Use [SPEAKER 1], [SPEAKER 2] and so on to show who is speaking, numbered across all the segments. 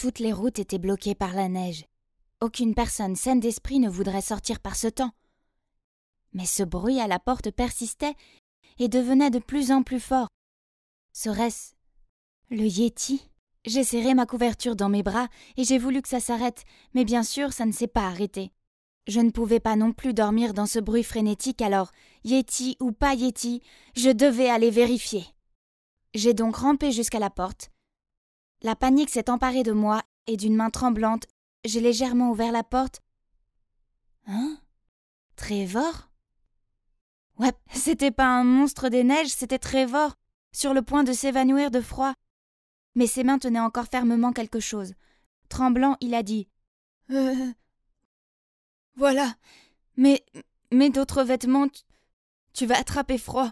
[SPEAKER 1] Toutes les routes étaient bloquées par la neige. Aucune personne saine d'esprit ne voudrait sortir par ce temps. Mais ce bruit à la porte persistait et devenait de plus en plus fort. Serait-ce le Yéti? J'ai serré ma couverture dans mes bras et j'ai voulu que ça s'arrête, mais bien sûr, ça ne s'est pas arrêté. Je ne pouvais pas non plus dormir dans ce bruit frénétique, alors, Yéti ou pas Yéti, je devais aller vérifier. J'ai donc rampé jusqu'à la porte. La panique s'est emparée de moi et d'une main tremblante, j'ai légèrement ouvert la porte. Hein? Trevor? Ouais, c'était pas un monstre des neiges, c'était Trevor, sur le point de s'évanouir de froid. Mais ses mains tenaient encore fermement quelque chose. Tremblant, il a dit « Voilà, mais d'autres vêtements, tu vas attraper froid. »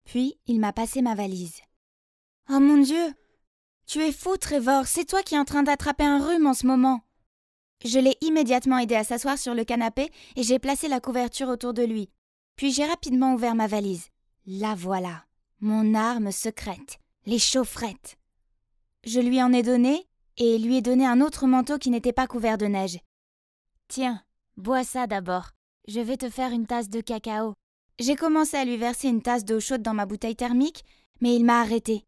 [SPEAKER 1] Puis, il m'a passé ma valise. « Oh mon Dieu! Tu es fou, Trevor, c'est toi qui es en train d'attraper un rhume en ce moment. » Je l'ai immédiatement aidé à s'asseoir sur le canapé et j'ai placé la couverture autour de lui. Puis j'ai rapidement ouvert ma valise. La voilà, mon arme secrète, les chaufferettes. Je lui en ai donné et lui ai donné un autre manteau qui n'était pas couvert de neige. Tiens, bois ça d'abord. Je vais te faire une tasse de cacao. J'ai commencé à lui verser une tasse d'eau chaude dans ma bouteille thermique, mais il m'a arrêté.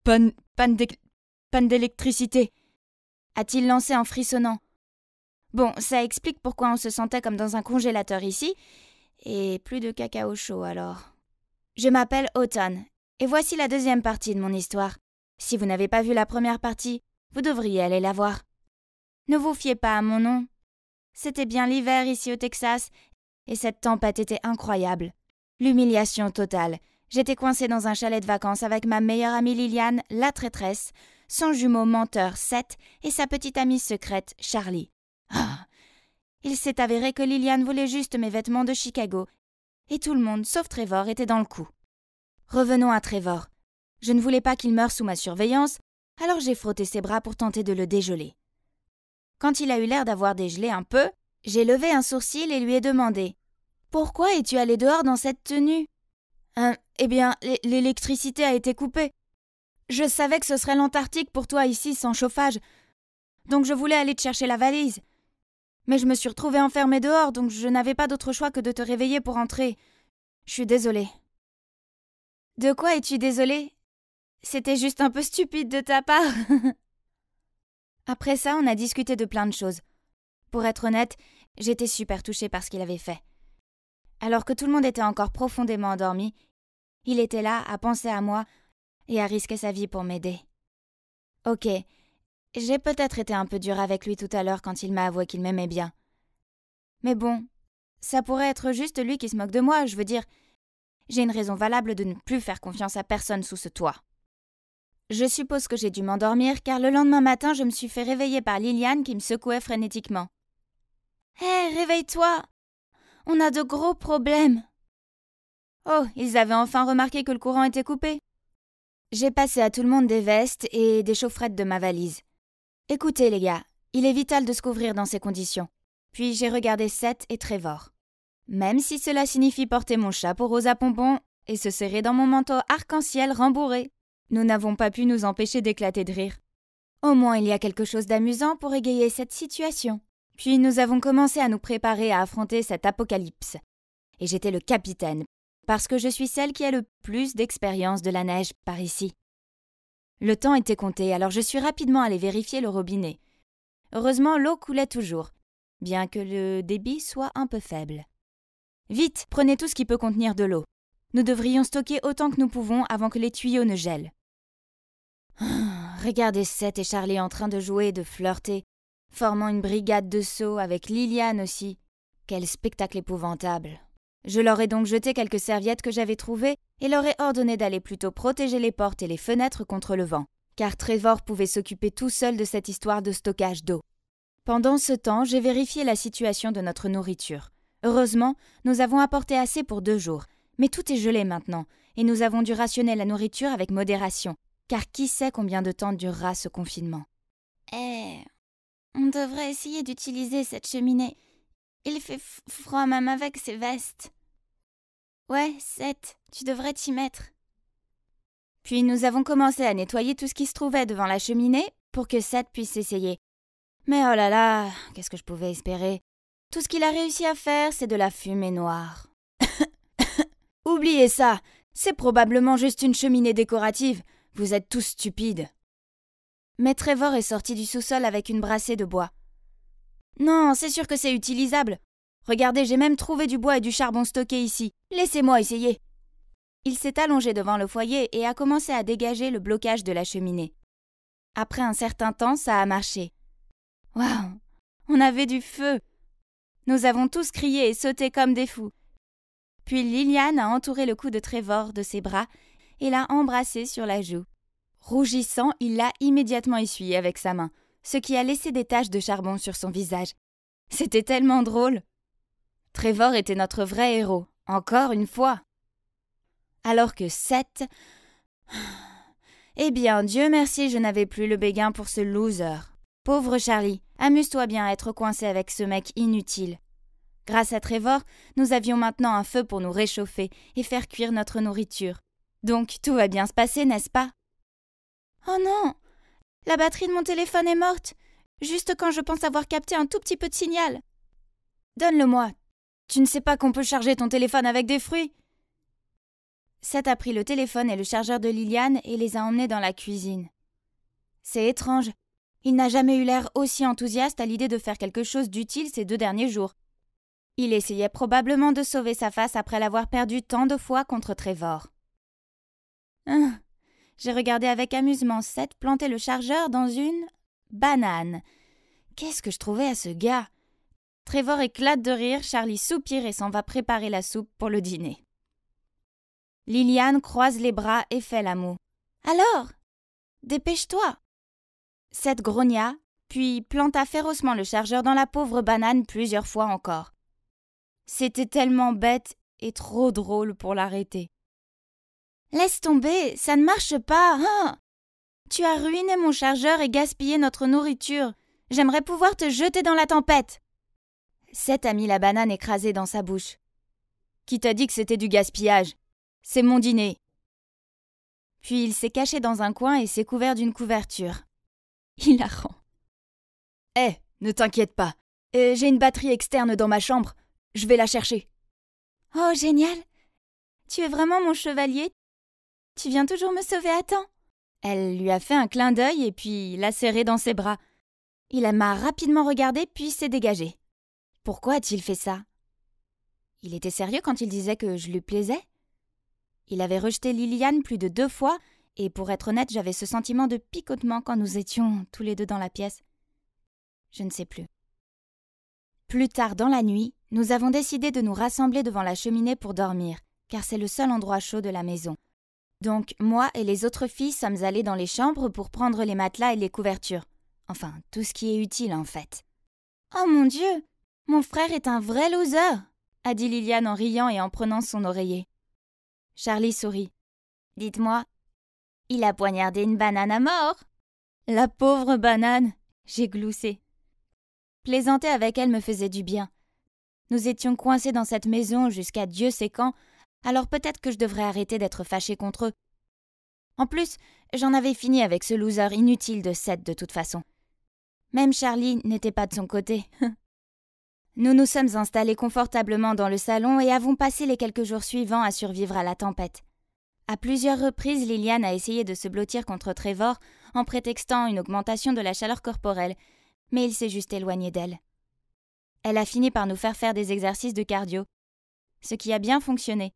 [SPEAKER 1] Panne d'électricité, a-t-il lancé en frissonnant. Bon, ça explique pourquoi on se sentait comme dans un congélateur ici, et plus de cacao chaud alors. Je m'appelle Autumn, et voici la deuxième partie de mon histoire. Si vous n'avez pas vu la première partie, vous devriez aller la voir. Ne vous fiez pas à mon nom. C'était bien l'hiver ici au Texas, et cette tempête était incroyable. L'humiliation totale. J'étais coincée dans un chalet de vacances avec ma meilleure amie Liliane, la traîtresse, son jumeau menteur Seth et sa petite amie secrète Charlie. Ah. Il s'est avéré que Liliane voulait juste mes vêtements de Chicago, et tout le monde, sauf Trevor, était dans le coup. Revenons à Trevor. Je ne voulais pas qu'il meure sous ma surveillance, alors j'ai frotté ses bras pour tenter de le dégeler. Quand il a eu l'air d'avoir dégelé un peu, j'ai levé un sourcil et lui ai demandé « Pourquoi es-tu allé dehors dans cette tenue ?»« Eh bien, l'électricité a été coupée. Je savais que ce serait l'Antarctique pour toi ici sans chauffage, donc je voulais aller te chercher la valise. Mais je me suis retrouvée enfermée dehors, donc je n'avais pas d'autre choix que de te réveiller pour entrer. Je suis désolée. » « De quoi es-tu désolée ? C'était juste un peu stupide de ta part. » Après ça, on a discuté de plein de choses. Pour être honnête, j'étais super touchée par ce qu'il avait fait. Alors que tout le monde était encore profondément endormi, il était là à penser à moi et à risquer sa vie pour m'aider. Ok, j'ai peut-être été un peu dure avec lui tout à l'heure quand il m'a avoué qu'il m'aimait bien. Mais bon, ça pourrait être juste lui qui se moque de moi, je veux dire, j'ai une raison valable de ne plus faire confiance à personne sous ce toit. Je suppose que j'ai dû m'endormir car le lendemain matin, je me suis fait réveiller par Liliane qui me secouait frénétiquement. « Hé, réveille-toi! On a de gros problèmes! » Oh, ils avaient enfin remarqué que le courant était coupé. J'ai passé à tout le monde des vestes et des chaufferettes de ma valise. Écoutez les gars, il est vital de se couvrir dans ces conditions. Puis j'ai regardé Seth et Trevor. Même si cela signifie porter mon chapeau rose à pompons et se serrer dans mon manteau arc-en-ciel rembourré, nous n'avons pas pu nous empêcher d'éclater de rire. Au moins il y a quelque chose d'amusant pour égayer cette situation. Puis nous avons commencé à nous préparer à affronter cet apocalypse. Et j'étais le capitaine, parce que je suis celle qui a le plus d'expérience de la neige par ici. Le temps était compté, alors je suis rapidement allée vérifier le robinet. Heureusement, l'eau coulait toujours, bien que le débit soit un peu faible. Vite, prenez tout ce qui peut contenir de l'eau. Nous devrions stocker autant que nous pouvons avant que les tuyaux ne gèlent. Regardez Seth et Charlie en train de jouer et de flirter, formant une brigade de sauts avec Liliane aussi. Quel spectacle épouvantable. Je leur ai donc jeté quelques serviettes que j'avais trouvées et leur ai ordonné d'aller plutôt protéger les portes et les fenêtres contre le vent, car Trevor pouvait s'occuper tout seul de cette histoire de stockage d'eau. Pendant ce temps, j'ai vérifié la situation de notre nourriture. Heureusement, nous avons apporté assez pour 2 jours, mais tout est gelé maintenant, et nous avons dû rationner la nourriture avec modération, car qui sait combien de temps durera ce confinement. On devrait essayer d'utiliser cette cheminée. Il fait froid même avec ces vestes. Ouais, Seth, tu devrais t'y mettre. Puis nous avons commencé à nettoyer tout ce qui se trouvait devant la cheminée pour que Seth puisse s'essayer. Mais oh là là, qu'est-ce que je pouvais espérer? Tout ce qu'il a réussi à faire, c'est de la fumée noire. Oubliez ça, c'est probablement juste une cheminée décorative. Vous êtes tous stupides. Mais Trevor est sorti du sous-sol avec une brassée de bois. Non, c'est sûr que c'est utilisable. Regardez, j'ai même trouvé du bois et du charbon stocké ici. Laissez-moi essayer. Il s'est allongé devant le foyer et a commencé à dégager le blocage de la cheminée. Après un certain temps, ça a marché. Waouh! On avait du feu! Nous avons tous crié et sauté comme des fous. Puis Liliane a entouré le cou de Trevor de ses bras et l'a embrassé sur la joue. Rougissant, il l'a immédiatement essuyé avec sa main, ce qui a laissé des taches de charbon sur son visage. C'était tellement drôle! Trevor était notre vrai héros, encore une fois. Alors que Seth... Eh bien, Dieu merci, je n'avais plus le béguin pour ce loser. Pauvre Charlie, amuse-toi bien à être coincé avec ce mec inutile. Grâce à Trevor, nous avions maintenant un feu pour nous réchauffer et faire cuire notre nourriture. Donc tout va bien se passer, n'est-ce pas? Oh non! La batterie de mon téléphone est morte, juste quand je pense avoir capté un tout petit peu de signal. Donne-le-moi. Tu ne sais pas qu'on peut charger ton téléphone avec des fruits? Seth a pris le téléphone et le chargeur de Liliane et les a emmenés dans la cuisine. C'est étrange. Il n'a jamais eu l'air aussi enthousiaste à l'idée de faire quelque chose d'utile ces 2 derniers jours. Il essayait probablement de sauver sa face après l'avoir perdu tant de fois contre Trevor. J'ai regardé avec amusement Seth planter le chargeur dans une banane. Qu'est-ce que je trouvais à ce gars? Trevor éclate de rire, Charlie soupire et s'en va préparer la soupe pour le dîner. Liliane croise les bras et fait la moue. « Alors, dépêche-toi !» Seth grogna, puis planta férocement le chargeur dans la pauvre banane plusieurs fois encore. C'était tellement bête et trop drôle pour l'arrêter. « Laisse tomber, ça ne marche pas, hein! Tu as ruiné mon chargeur et gaspillé notre nourriture. J'aimerais pouvoir te jeter dans la tempête. » Seth a mis la banane écrasée dans sa bouche. « Qui t'a dit que c'était du gaspillage? C'est mon dîner. » Puis il s'est caché dans un coin et s'est couvert d'une couverture. Hilarant. « Hé, ne t'inquiète pas. J'ai une batterie externe dans ma chambre. Je vais la chercher. »« Oh, génial! Tu es vraiment mon chevalier. Tu viens toujours me sauver à temps. » Elle lui a fait un clin d'œil et puis l'a serré dans ses bras. Il m'a rapidement regardé puis s'est dégagé. Pourquoi a-t-il fait ça? Il était sérieux quand il disait que je lui plaisais? Il avait rejeté Liliane plus de 2 fois, et pour être honnête, j'avais ce sentiment de picotement quand nous étions tous les deux dans la pièce. Je ne sais plus. Plus tard dans la nuit, nous avons décidé de nous rassembler devant la cheminée pour dormir, car c'est le seul endroit chaud de la maison. Donc, moi et les autres filles sommes allées dans les chambres pour prendre les matelas et les couvertures. Enfin, tout ce qui est utile, en fait. « Oh mon Dieu! Mon frère est un vrai loser !» a dit Liliane en riant et en prenant son oreiller. Charlie sourit. « Dites-moi, il a poignardé une banane à mort !» « La pauvre banane !» j'ai gloussé. Plaisanter avec elle me faisait du bien. Nous étions coincés dans cette maison jusqu'à Dieu sait quand, alors peut-être que je devrais arrêter d'être fâchée contre eux. En plus, j'en avais fini avec ce loser inutile de Seth de toute façon. Même Charlie n'était pas de son côté. Nous nous sommes installés confortablement dans le salon et avons passé les quelques jours suivants à survivre à la tempête. À plusieurs reprises, Liliane a essayé de se blottir contre Trevor en prétextant une augmentation de la chaleur corporelle, mais il s'est juste éloigné d'elle. Elle a fini par nous faire des exercices de cardio, ce qui a bien fonctionné.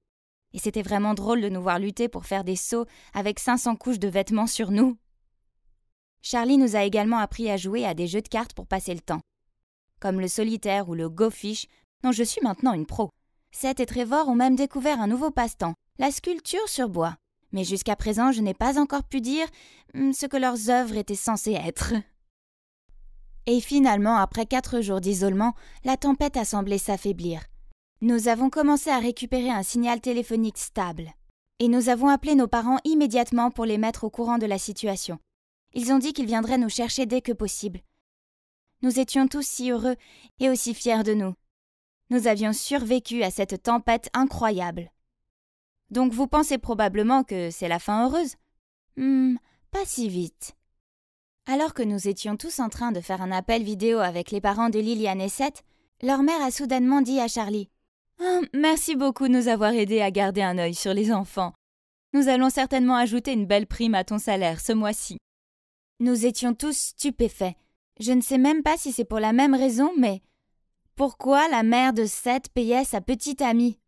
[SPEAKER 1] Et c'était vraiment drôle de nous voir lutter pour faire des sauts avec 500 couches de vêtements sur nous. Charlie nous a également appris à jouer à des jeux de cartes pour passer le temps, comme le solitaire ou le Go Fish, dont je suis maintenant une pro. Seth et Trevor ont même découvert un nouveau passe-temps, la sculpture sur bois. Mais jusqu'à présent, je n'ai pas encore pu dire ce que leurs œuvres étaient censées être. Et finalement, après 4 jours d'isolement, la tempête a semblé s'affaiblir. Nous avons commencé à récupérer un signal téléphonique stable. Et nous avons appelé nos parents immédiatement pour les mettre au courant de la situation. Ils ont dit qu'ils viendraient nous chercher dès que possible. Nous étions tous si heureux et aussi fiers de nous. Nous avions survécu à cette tempête incroyable. Donc vous pensez probablement que c'est la fin heureuse? Pas si vite. Alors que nous étions tous en train de faire un appel vidéo avec les parents de Liliane et Seth, leur mère a soudainement dit à Charlie « Merci beaucoup de nous avoir aidés à garder un œil sur les enfants. Nous allons certainement ajouter une belle prime à ton salaire ce mois-ci. » Nous étions tous stupéfaits. Je ne sais même pas si c'est pour la même raison, mais pourquoi la mère de Seth payait sa petite amie?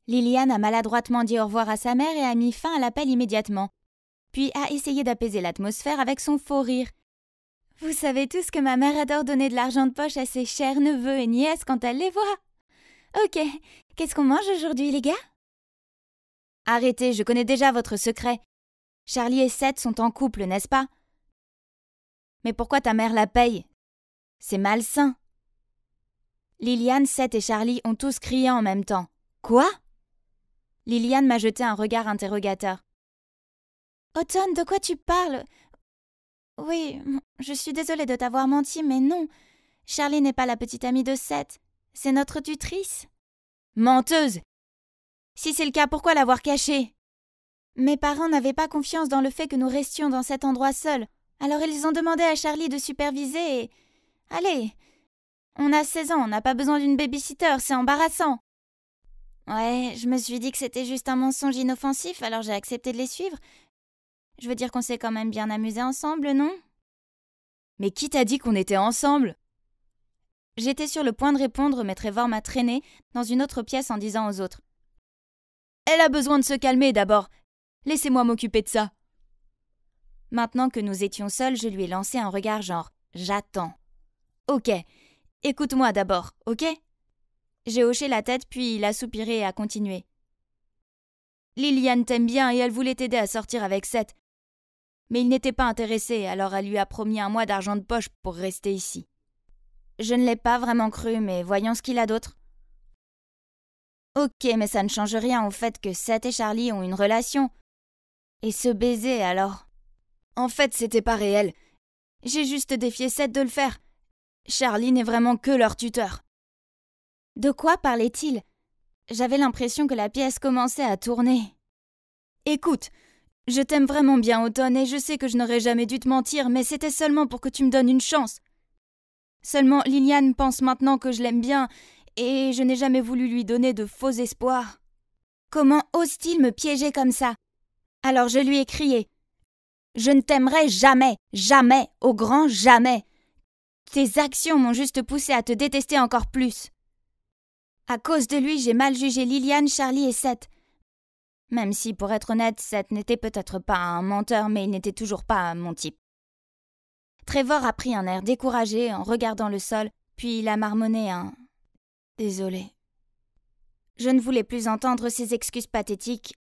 [SPEAKER 1] Liliane a maladroitement dit au revoir à sa mère et a mis fin à l'appel immédiatement, puis a essayé d'apaiser l'atmosphère avec son faux rire. Vous savez tous que ma mère adore donner de l'argent de poche à ses chers neveux et nièces quand elle les voit. Ok, qu'est-ce qu'on mange aujourd'hui, les gars? Arrêtez, je connais déjà votre secret. Charlie et Seth sont en couple, n'est-ce pas? Mais pourquoi ta mère la paye? C'est malsain. Liliane, Seth et Charlie ont tous crié en même temps. Quoi? Liliane m'a jeté un regard interrogateur. Automne, de quoi tu parles? Oui, je suis désolée de t'avoir menti, mais non. Charlie n'est pas la petite amie de Seth. C'est notre tutrice. Menteuse! Si c'est le cas, pourquoi l'avoir cachée? Mes parents n'avaient pas confiance dans le fait que nous restions dans cet endroit seuls. Alors ils ont demandé à Charlie de superviser et... Allez, on a 16 ans, on n'a pas besoin d'une babysitter, c'est embarrassant. Ouais, je me suis dit que c'était juste un mensonge inoffensif, alors j'ai accepté de les suivre. Je veux dire qu'on s'est quand même bien amusés ensemble, non? Mais qui t'a dit qu'on était ensemble? J'étais sur le point de répondre, mais Trevor m'a traîné dans une autre pièce en disant aux autres. Elle a besoin de se calmer d'abord. Laissez-moi m'occuper de ça. Maintenant que nous étions seuls, je lui ai lancé un regard genre « J'attends ». Ok, écoute-moi d'abord, ok? J'ai hoché la tête, puis il a soupiré et a continué. Liliane t'aime bien et elle voulait t'aider à sortir avec Seth. Mais il n'était pas intéressé, alors elle lui a promis un mois d'argent de poche pour rester ici. Je ne l'ai pas vraiment cru, mais voyons ce qu'il a d'autre. Ok, mais ça ne change rien au fait que Seth et Charlie ont une relation. Et se baiser alors? En fait, c'était pas réel. J'ai juste défié Seth de le faire. Charlie n'est vraiment que leur tuteur. De quoi parlait-il? J'avais l'impression que la pièce commençait à tourner. Écoute, je t'aime vraiment bien, Automne, et je sais que je n'aurais jamais dû te mentir, mais c'était seulement pour que tu me donnes une chance. Seulement, Liliane pense maintenant que je l'aime bien, et je n'ai jamais voulu lui donner de faux espoirs. Comment ose-t-il me piéger comme ça? Alors je lui ai crié. Je ne t'aimerai jamais, jamais, au grand jamais. Tes actions m'ont juste poussé à te détester encore plus. À cause de lui, j'ai mal jugé Liliane, Charlie et Seth. Même si, pour être honnête, Seth n'était peut-être pas un menteur, mais il n'était toujours pas mon type. Trevor a pris un air découragé en regardant le sol, puis il a marmonné un « Désolé ». Je ne voulais plus entendre ces excuses pathétiques,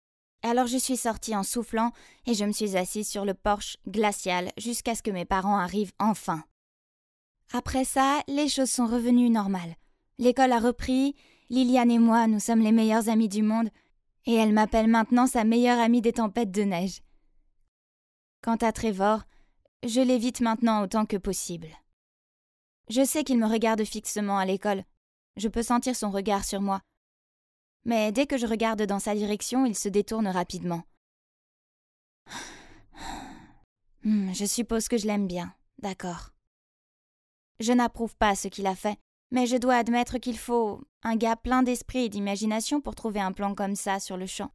[SPEAKER 1] alors je suis sortie en soufflant et je me suis assise sur le porche glacial jusqu'à ce que mes parents arrivent enfin. Après ça, les choses sont revenues normales. L'école a repris, Liliane et moi, nous sommes les meilleurs amis du monde, et elle m'appelle maintenant sa meilleure amie des tempêtes de neige. Quant à Trevor, je l'évite maintenant autant que possible. Je sais qu'il me regarde fixement à l'école. Je peux sentir son regard sur moi. Mais dès que je regarde dans sa direction, il se détourne rapidement. Je suppose que je l'aime bien, d'accord. Je n'approuve pas ce qu'il a fait, mais je dois admettre qu'il faut un gars plein d'esprit et d'imagination pour trouver un plan comme ça sur le champ.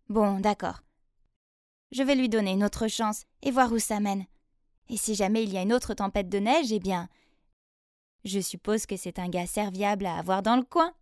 [SPEAKER 1] Bon, d'accord. Je vais lui donner une autre chance et voir où ça mène. Et si jamais il y a une autre tempête de neige, eh bien, je suppose que c'est un gars serviable à avoir dans le coin.